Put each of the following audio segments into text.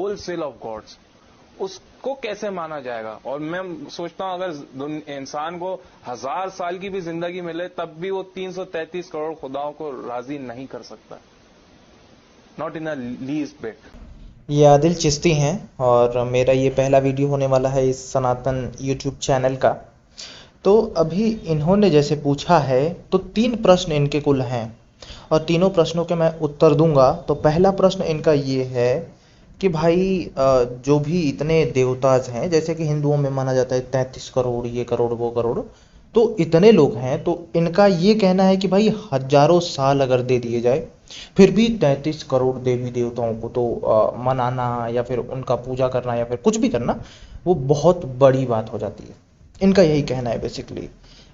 Wholesale of God's, उसको कैसे माना जाएगा? और मैं सोचता हूं अगर इंसान को 1000 साल की भी जिंदगी मिले तब भी वो 333 करोड़ खुदाओं को राजी नहीं कर सकता, not in a least bit. ये आदिल चिश्ती हैं और मेरा ये पहला वीडियो होने वाला है इस सनातन यूट्यूब चैनल का। तो अभी इन्होंने जैसे पूछा है तो 3 प्रश्न इनके कुल हैं और तीनों प्रश्नों के मैं उत्तर दूंगा। तो पहला प्रश्न इनका ये है कि भाई जो भी इतने देवताज हैं, जैसे कि हिंदुओं में माना जाता है 33 करोड़, ये करोड़ वो करोड़, तो इतने लोग हैं, तो इनका ये कहना है कि भाई हजारों साल अगर दे दिए जाए फिर भी 33 करोड़ देवी देवताओं को तो मनाना या फिर उनका पूजा करना या फिर कुछ भी करना वो बहुत बड़ी बात हो जाती है। इनका यही कहना है बेसिकली।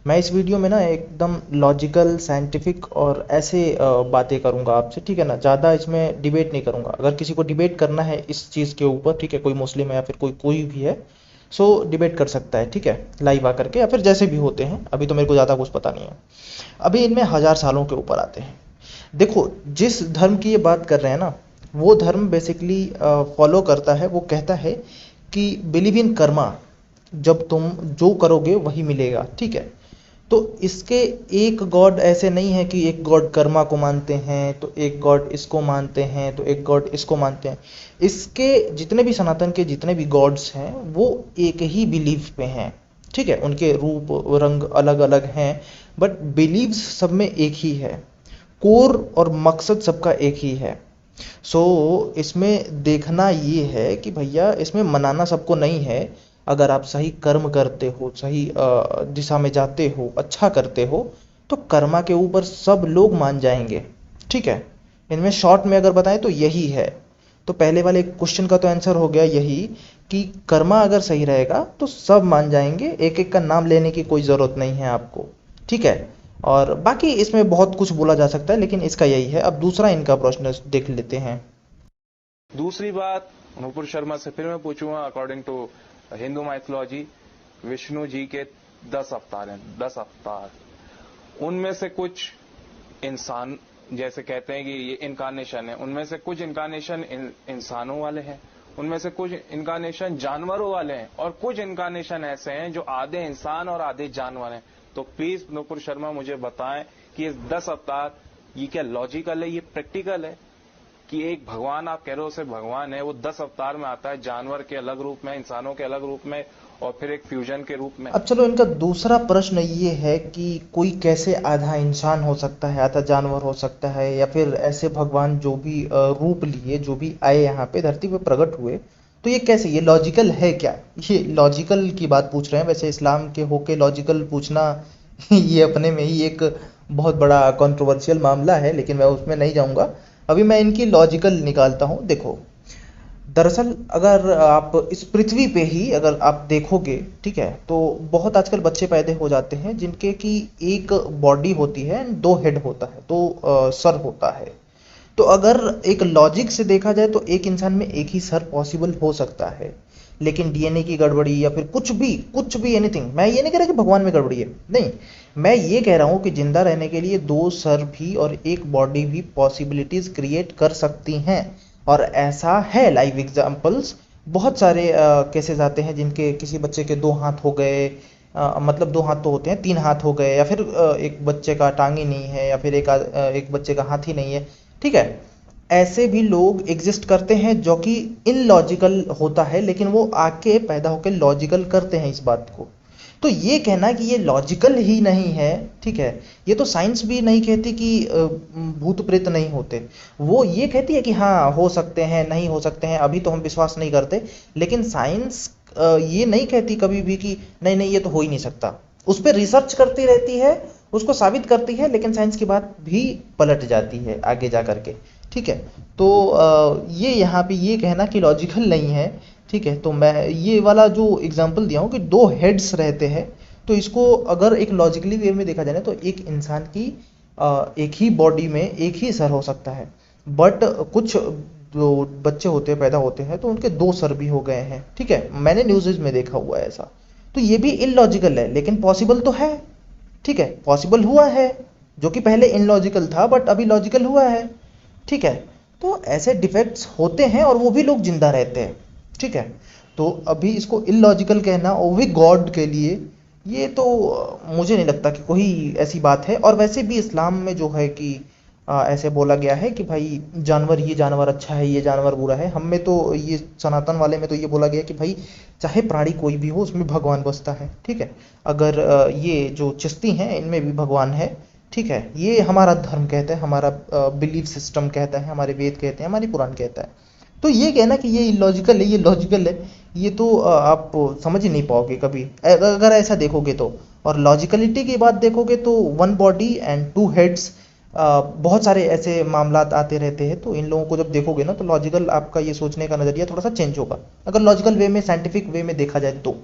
मैं इस वीडियो में ना एकदम लॉजिकल साइंटिफिक और ऐसे बातें करूंगा आपसे, ठीक है ना। ज़्यादा इसमें डिबेट नहीं करूंगा। अगर किसी को डिबेट करना है इस चीज़ के ऊपर, ठीक है, कोई मुस्लिम है या फिर कोई कोई भी है, सो डिबेट कर सकता है, ठीक है, लाइव आकर के या फिर जैसे भी होते हैं। अभी तो मेरे को ज़्यादा कुछ पता नहीं है। अभी इनमें 1000 सालों के ऊपर आते हैं। देखो, जिस धर्म की ये बात कर रहे हैं ना, वो धर्म बेसिकली फॉलो करता है, वो कहता है कि बिलीव इन कर्मा, जब तुम जो करोगे वही मिलेगा, ठीक है। तो इसके एक गॉड ऐसे नहीं है कि एक गॉड कर्मा को मानते हैं तो एक गॉड इसको मानते हैं तो एक गॉड इसको मानते हैं। इसके जितने भी सनातन के जितने भी गॉड्स हैं वो एक ही बिलीफ पे हैं, ठीक है। उनके रूप रंग अलग अलग हैं बट बिलीव्स सब में एक ही है। कोर और मकसद सबका एक ही है। सो इसमें देखना ये है कि भैया इसमें मनाना सबको नहीं है। अगर आप सही कर्म करते हो, सही दिशा में जाते हो, अच्छा करते हो, तो कर्मा के ऊपर सब लोग मान जाएंगे, ठीक है। इनमें शॉर्ट में अगर बताएं तो यही है। तो पहले वाले क्वेश्चन का तो आंसर हो गया यही कि कर्मा अगर सही रहेगा तो सब मान जाएंगे। एक एक का नाम लेने की कोई ज़रूरत नहीं है आपको, ठीक है। और बाकी इसमें बहुत कुछ बोला जा सकता है लेकिन इसका यही है। अब दूसरा इनका प्रश्न देख लेते हैं। दूसरी बात नूपुर शर्मा से फिर मैं पूछूंगा, according to Hindu mythology Vishnu ji के 10 अवतार हैं, 10 अवतार। उनमें से कुछ इंसान, जैसे कहते हैं कि ये इनकारनेशन है, उनमें से कुछ इनकारनेशन इंसानों वाले हैं, उनमें से कुछ इनकारनेशन जानवरों वाले हैं और कुछ इनकारनेशन ऐसे हैं जो आधे इंसान और आधे जानवर हैं। तो प्लीज नूपुर शर्मा मुझे बताएं कि ये 10 अवतार ये क्या लॉजिकल है, ये प्रैक्टिकल है कि एक भगवान आप कह रहे हो से भगवान है, वो 10 अवतार में आता है, जानवर के अलग रूप में, इंसानों के अलग रूप में और फिर एक फ्यूजन के रूप में। अब चलो, इनका दूसरा प्रश्न ये है कि कोई कैसे आधा इंसान हो सकता है, आधा जानवर हो सकता है, या फिर ऐसे भगवान जो भी रूप लिए, जो भी आए यहाँ पे धरती पे प्रकट हुए, तो ये कैसे, ये लॉजिकल है क्या? ये लॉजिकल की बात पूछ रहे हैं। वैसे इस्लाम के होके लॉजिकल पूछना ये अपने में ही एक बहुत बड़ा कंट्रोवर्शियल मामला है, लेकिन मैं उसमें नहीं जाऊंगा। अभी मैं इनकी लॉजिकल निकालता हूँ। देखो, दरअसल अगर आप इस पृथ्वी पे ही अगर आप देखोगे, ठीक है, तो बहुत आजकल बच्चे पैदा हो जाते हैं जिनके की एक बॉडी होती है एंड 2 हेड होता है, तो सर होता है। तो अगर एक लॉजिक से देखा जाए तो एक इंसान में एक ही सर पॉसिबल हो सकता है। लेकिन डीएनए की गड़बड़ी या फिर कुछ भी एनीथिंग, मैं ये नहीं कह रहा कि भगवान में गड़बड़ी है, नहीं। मैं ये कह रहा हूँ कि जिंदा रहने के लिए 2 सर भी और एक बॉडी भी पॉसिबिलिटीज क्रिएट कर सकती हैं। और ऐसा है, लाइव एग्जांपल्स बहुत सारे केसेस आते हैं जिनके किसी बच्चे के 2 हाथ हो गए, मतलब 2 हाथ तो होते हैं, 3 हाथ हो गए, या फिर एक बच्चे का टांग ही नहीं है, या फिर एक बच्चे का हाथ ही नहीं है, ठीक है। ऐसे भी लोग एग्जिस्ट करते हैं जो कि इनलॉजिकल होता है, लेकिन वो आके पैदा होकर लॉजिकल करते हैं इस बात को। तो ये कहना कि ये लॉजिकल ही नहीं है, ठीक है, ये तो साइंस भी नहीं कहती कि भूत प्रेत नहीं होते। वो ये कहती है कि हाँ हो सकते हैं, नहीं हो सकते हैं, अभी तो हम विश्वास नहीं करते। लेकिन साइंस ये नहीं कहती कभी भी कि नहीं नहीं ये तो हो ही नहीं सकता। उस पर रिसर्च करती रहती है, उसको साबित करती है, लेकिन साइंस की बात भी पलट जाती है आगे जा करके, ठीक है। तो ये यहाँ पे ये कहना कि लॉजिकल नहीं है, ठीक है। तो मैं ये वाला जो एग्जांपल दिया हूँ कि 2 हेड्स रहते हैं, तो इसको अगर एक लॉजिकली वे में देखा जाए ना तो एक इंसान की एक ही बॉडी में एक ही सर हो सकता है। बट कुछ जो बच्चे होते हैं, पैदा होते हैं, तो उनके 2 सर भी हो गए हैं, ठीक है। मैंने न्यूज़ में देखा हुआ है ऐसा। तो ये भी इलॉजिकल है लेकिन पॉसिबल तो है, ठीक है, पॉसिबल हुआ है, जो कि पहले इनलॉजिकल था बट अभी लॉजिकल हुआ है, ठीक है। तो ऐसे डिफेक्ट्स होते हैं और वो भी लोग जिंदा रहते हैं, ठीक है। तो अभी इसको इलॉजिकल कहना और वो भी गॉड के लिए, ये तो मुझे नहीं लगता कि कोई ऐसी बात है। और वैसे भी इस्लाम में जो है कि ऐसे बोला गया है कि भाई जानवर, ये जानवर अच्छा है, ये जानवर बुरा है। हम में तो ये सनातन वाले में तो ये बोला गया कि भाई चाहे प्राणी कोई भी हो उसमें भगवान बसता है, ठीक है। अगर ये जो चिश्ती हैं इनमें भी भगवान है, ठीक है। ये हमारा धर्म कहता है, हमारा बिलीफ सिस्टम कहता है, हमारे वेद कहते हैं, हमारी पुराण कहता है। तो ये कहना कि ये इलॉजिकल है, ये लॉजिकल है, ये तो आप समझ ही नहीं पाओगे कभी अगर ऐसा देखोगे तो। और लॉजिकलिटी की बात देखोगे तो one body and two heads, बहुत सारे ऐसे मामलात आते रहते हैं। तो इन लोगों को जब देखोगे ना तो लॉजिकल आपका ये सोचने का नज़रिया थोड़ा सा चेंज होगा, अगर लॉजिकल वे में, साइंटिफिक वे में देखा जाए तो,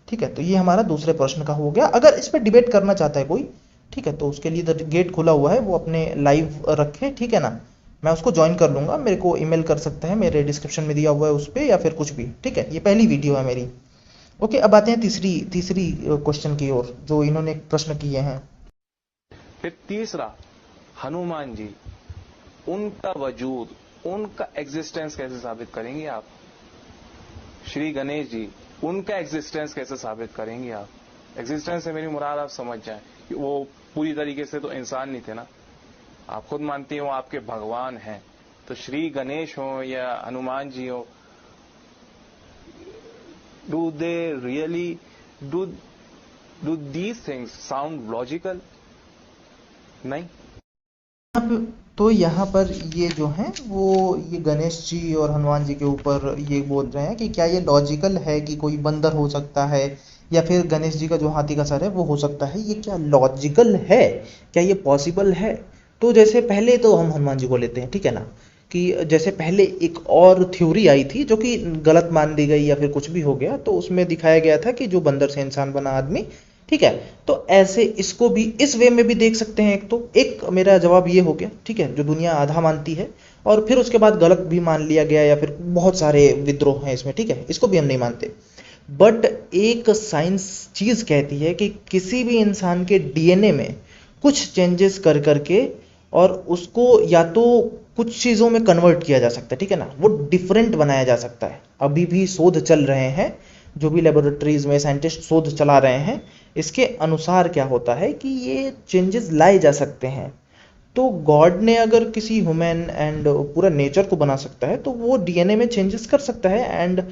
ठीक है। तो ये हमारा दूसरे प्रश्न का हो गया। अगर इस पर डिबेट करना चाहता है कोई, ठीक है, तो उसके लिए गेट खुला हुआ है, वो अपने लाइव रखे, ठीक है ना। मैं उसको ज्वाइन कर लूंगा, मेरे को ईमेल कर सकते हैं, मेरे डिस्क्रिप्शन में दिया हुआ है उस पर, या फिर कुछ भी, ठीक है। ये पहली वीडियो है मेरी। ओके, अब आते हैं तीसरी तीसरी क्वेश्चन की ओर जो इन्होंने प्रश्न किए हैं। फिर तीसरा, हनुमान जी, उनका वजूद, उनका एग्जिस्टेंस कैसे साबित करेंगे आप? श्री गणेश जी, उनका एग्जिस्टेंस कैसे साबित करेंगे आप? एग्जिस्टेंस से मेरी मुराद आप समझ जाएं कि वो पूरी तरीके से तो इंसान नहीं थे ना, आप खुद मानती हो आपके भगवान हैं। तो श्री गणेश हो या हनुमान जी हो, do they really do do these things sound logical? नहीं। तो यहाँ पर ये जो है वो ये गणेश जी और हनुमान जी के ऊपर ये बोल रहे हैं कि क्या ये लॉजिकल है कि कोई बंदर हो सकता है, या फिर गणेश जी का जो हाथी का सर है वो हो सकता है, ये क्या लॉजिकल है, क्या ये पॉसिबल है? तो जैसे पहले तो हम हनुमान जी को लेते हैं, ठीक है ना, कि जैसे पहले एक और थ्योरी आई थी जो कि गलत मान दी गई या फिर कुछ भी हो गया, तो उसमें दिखाया गया था कि जो बंदर से इंसान बना आदमी, ठीक है। तो ऐसे इसको भी इस वे में भी देख सकते हैं। एक तो एक मेरा जवाब ये हो गया, ठीक है, जो दुनिया आधा मानती है, और फिर उसके बाद गलत भी मान लिया गया, या फिर बहुत सारे विद्रोह हैं इसमें, ठीक है, इसको भी हम नहीं मानते। बट एक साइंस चीज कहती है कि किसी भी इंसान के डीएनए में कुछ चेंजेस कर करके और उसको या तो कुछ चीज़ों में कन्वर्ट किया जा सकता है, ठीक है ना, वो डिफरेंट बनाया जा सकता है। अभी भी शोध चल रहे हैं, जो भी लेबोरेटरीज में साइंटिस्ट शोध चला रहे हैं, इसके अनुसार क्या होता है कि ये चेंजेस लाए जा सकते हैं। तो गॉड ने अगर किसी ह्यूमन एंड पूरा नेचर को बना सकता है तो वो डीएनए में चेंजेस कर सकता है। एंड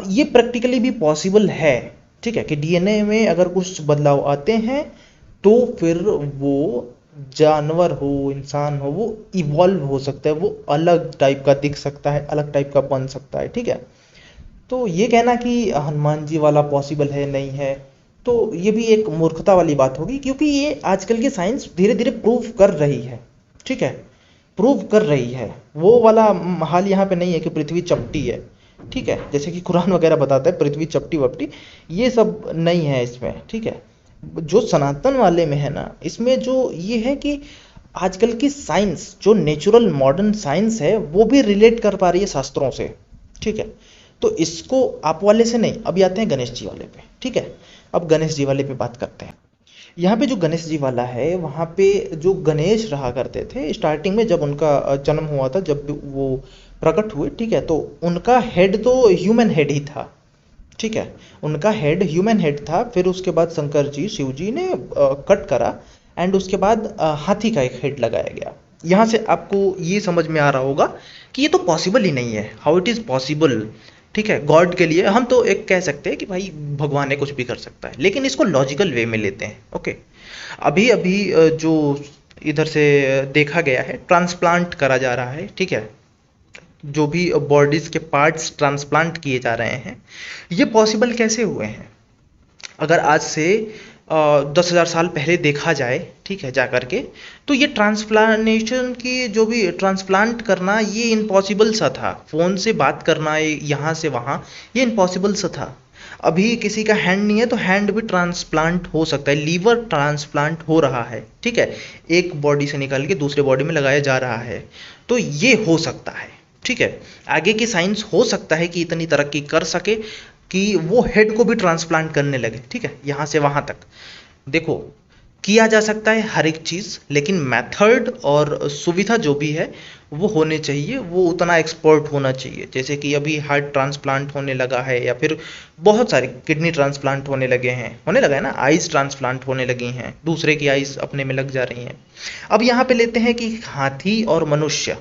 ये प्रैक्टिकली भी पॉसिबल है, ठीक है, कि डीएनए में अगर कुछ बदलाव आते हैं तो फिर वो जानवर हो, इंसान हो, वो इवॉल्व हो सकता है, वो अलग टाइप का दिख सकता है, अलग टाइप का बन सकता है, ठीक है। तो ये कहना कि हनुमान जी वाला पॉसिबल है नहीं है, तो ये भी एक मूर्खता वाली बात होगी, क्योंकि ये आजकल की साइंस धीरे धीरे प्रूव कर रही है, ठीक है, प्रूव कर रही है। वो वाला हाल यहाँ पे नहीं है कि पृथ्वी चपटी है, ठीक है, जैसे कि कुरान वगैरह बताता है पृथ्वी चपटी वपटी, ये सब नहीं है इसमें, ठीक है। जो सनातन वाले में है ना, इसमें जो ये है कि आजकल की साइंस, जो नेचुरल मॉडर्न साइंस है, वो भी रिलेट कर पा रही है शास्त्रों से, ठीक है। तो इसको आप वाले से नहीं, अभी आते हैं गणेश जी वाले पे, ठीक है। अब गणेश जी वाले पे बात करते हैं। यहाँ पे जो गणेश जी वाला है, वहाँ पे जो गणेश रहा करते थे स्टार्टिंग में, जब उनका जन्म हुआ था, जब वो प्रकट हुए, ठीक है, तो उनका हेड तो ह्यूमन हेड ही था, ठीक है, उनका हेड ह्यूमन हेड था। फिर उसके बाद शंकर जी, शिव जी ने कट करा, एंड उसके बाद हाथी का एक हेड लगाया गया। यहाँ से आपको ये समझ में आ रहा होगा कि ये तो पॉसिबल ही नहीं है, हाउ इट इज़ पॉसिबल, ठीक है। गॉड के लिए हम तो एक कह सकते हैं कि भाई भगवान है, कुछ भी कर सकता है, लेकिन इसको लॉजिकल वे में लेते हैं, ओके। अभी अभी जो इधर से देखा गया है, ट्रांसप्लांट करा जा रहा है, ठीक है, जो भी बॉडीज के पार्ट्स ट्रांसप्लांट किए जा रहे हैं, ये पॉसिबल कैसे हुए हैं? अगर आज से 10,000 साल पहले देखा जाए, ठीक है, जा करके, तो ये ट्रांसप्लांटेशन की जो भी ट्रांसप्लांट करना, ये इम्पॉसिबल सा था। फ़ोन से बात करना यहाँ से वहाँ, ये इम्पॉसिबल सा था। अभी किसी का हैंड नहीं है तो हैंड भी ट्रांसप्लांट हो सकता है, लीवर ट्रांसप्लांट हो रहा है, ठीक है, एक बॉडी से निकाल के दूसरे बॉडी में लगाया जा रहा है। तो ये हो सकता है, ठीक है। आगे की साइंस हो सकता है कि इतनी तरक्की कर सके कि वो हेड को भी ट्रांसप्लांट करने लगे, ठीक है, यहाँ से वहाँ तक। देखो, किया जा सकता है हर एक चीज़, लेकिन मेथड और सुविधा जो भी है वो होने चाहिए, वो उतना एक्सपर्ट होना चाहिए। जैसे कि अभी हार्ट ट्रांसप्लांट होने लगा है, या फिर बहुत सारे किडनी ट्रांसप्लांट होने लगा है ना, आइज ट्रांसप्लांट होने लगी हैं, दूसरे की आइज अपने में लग जा रही हैं। अब यहाँ पे लेते हैं कि हाथी और मनुष्य,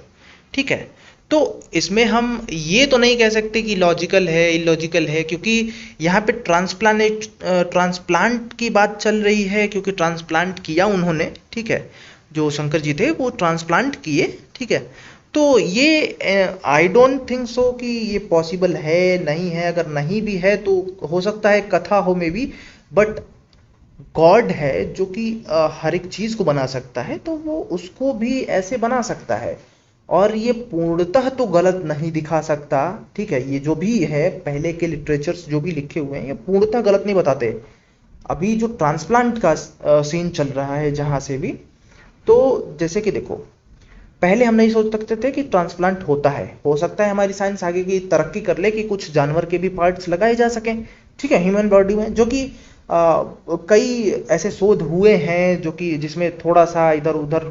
ठीक है, तो इसमें हम ये तो नहीं कह सकते कि लॉजिकल है इलॉजिकल है, क्योंकि यहाँ पे ट्रांसप्लांट की बात चल रही है, क्योंकि ट्रांसप्लांट किया उन्होंने, ठीक है, जो शंकर जी थे वो ट्रांसप्लांट किए, ठीक है। तो ये आई डोंट थिंक सो कि ये पॉसिबल है, नहीं है, अगर नहीं भी है तो हो सकता है कथा हो में भी, बट गॉड है जो कि हर एक चीज को बना सकता है, तो वो उसको भी ऐसे बना सकता है, और ये पूर्णतः तो गलत नहीं दिखा सकता, ठीक है। ये जो भी है पहले के लिटरेचर्स जो भी लिखे हुए हैं ये पूर्णतः गलत नहीं बताते। अभी जो ट्रांसप्लांट का सीन चल रहा है जहां से भी, तो जैसे कि देखो, पहले हम नहीं सोच सकते थे कि ट्रांसप्लांट होता है, हो सकता है हमारी साइंस आगे की तरक्की कर ले कि कुछ जानवर के भी पार्ट्स लगाए जा सकें, ठीक है, ह्यूमन बॉडी में, जो कि कई ऐसे शोध हुए हैं जो कि जिसमें थोड़ा सा इधर उधर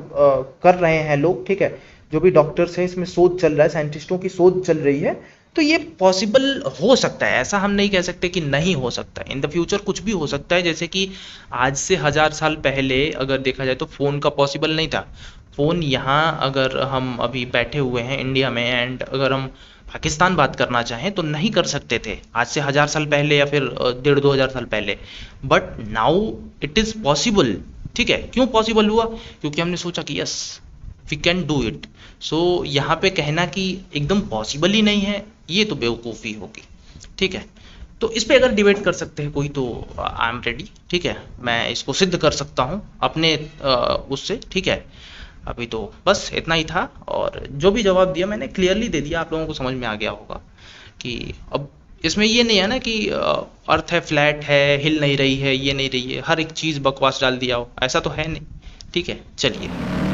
कर रहे हैं लोग, ठीक है, जो भी डॉक्टर्स हैं इसमें शोध चल रहा है, साइंटिस्टों की शोध चल रही है, तो ये पॉसिबल हो सकता है, ऐसा हम नहीं कह सकते कि नहीं हो सकता है। इन द फ्यूचर कुछ भी हो सकता है, जैसे कि आज से 1000 साल पहले अगर देखा जाए तो फ़ोन का पॉसिबल नहीं था। फ़ोन यहाँ अगर हम अभी बैठे हुए हैं इंडिया में, एंड अगर हम पाकिस्तान बात करना चाहें तो नहीं कर सकते थे आज से 1000 साल पहले, या फिर 1500-2000 साल पहले, but now it is possible, ठीक है। क्यों पॉसिबल हुआ? क्योंकि हमने सोचा कि yes we can do it. So यहाँ पे कहना कि एकदम पॉसिबल ही नहीं है, ये तो बेवकूफ़ी होगी, ठीक है। तो इस पे अगर डिबेट कर सकते हैं कोई, तो आई एम रेडी, ठीक है, मैं इसको सिद्ध कर सकता हूँ अपने उससे, ठीक है। अभी तो बस इतना ही था, और जो भी जवाब दिया मैंने क्लियरली दे दिया, आप लोगों को समझ में आ गया होगा कि अब इसमें ये नहीं है ना कि अर्थ है फ्लैट है, हिल नहीं रही है, ये नहीं रही है, हर एक चीज़ बकवास डाल दिया हो, ऐसा तो है नहीं, ठीक है। चलिए।